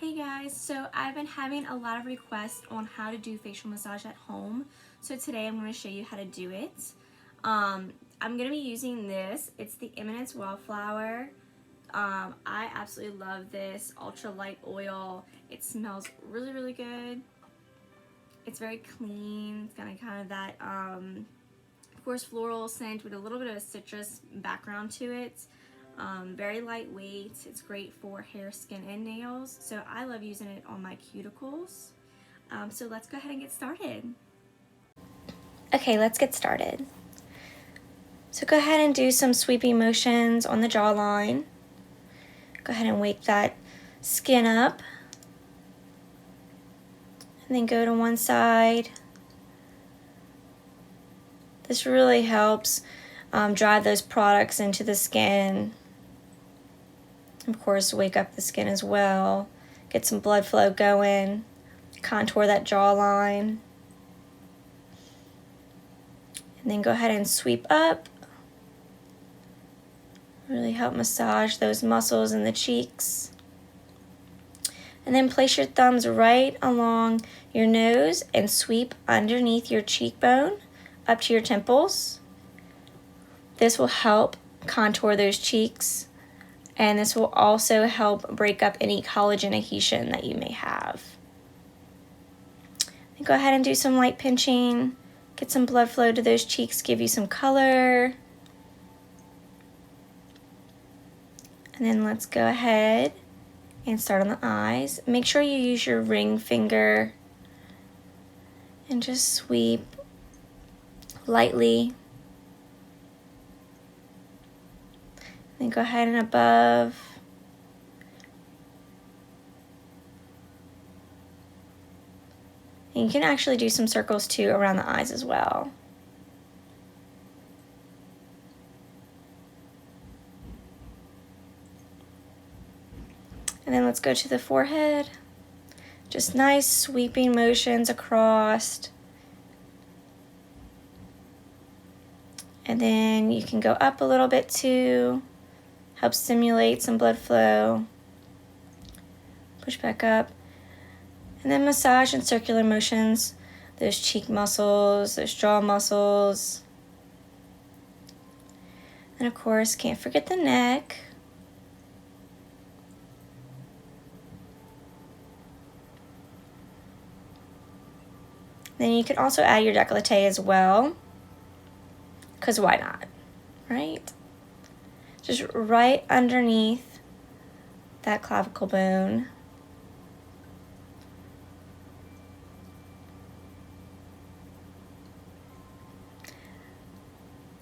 Hey guys, so I've been having a lot of requests on how to do facial massage at home. So today I'm going to show you how to do it. I'm going to be using this. It's the Eminence Wildflower. I absolutely love this ultra light oil. It smells really good. It's very clean. It's got kind of that, of course, floral scent with a little bit of a citrus background to it. Very lightweight. It's great for hair, skin, and nails. So I love using it on my cuticles. So let's go ahead and get started. Okay, let's get started. So go ahead and do some sweeping motions on the jawline. Go ahead and wake that skin up. And then go to one side. This really helps drive those products into the skin. Of course, wake up the skin as well. Get some blood flow going. Contour that jawline. And then go ahead and sweep up. Really help massage those muscles in the cheeks. And then place your thumbs right along your nose and sweep underneath your cheekbone up to your temples. This will help contour those cheeks. And this will also help break up any collagen adhesion that you may have. And go ahead and do some light pinching. Get some blood flow to those cheeks, give you some color. And then let's go ahead and start on the eyes. Make sure you use your ring finger and just sweep lightly. Then go ahead and above. And you can actually do some circles too around the eyes as well. And then let's go to the forehead. Just nice sweeping motions across. And then you can go up a little bit too. Help stimulate some blood flow. Push back up. And then massage in circular motions. Those cheek muscles, those jaw muscles. And of course, can't forget the neck. Then you can also add your décolleté as well. Because why not, right? Just right underneath that clavicle bone.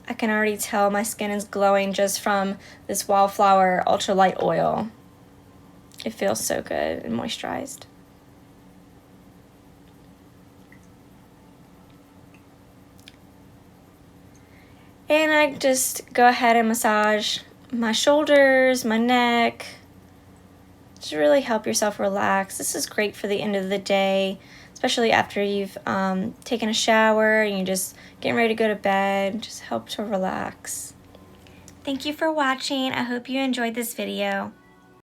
I can already tell my skin is glowing just from this Wildflower ultralight oil. It feels so good and moisturized. And I just go ahead and massage my shoulders, my neck. Just really help yourself relax. This is great for the end of the day, especially after you've taken a shower and you're just getting ready to go to bed. Just help to relax. Thank you for watching. I hope you enjoyed this video.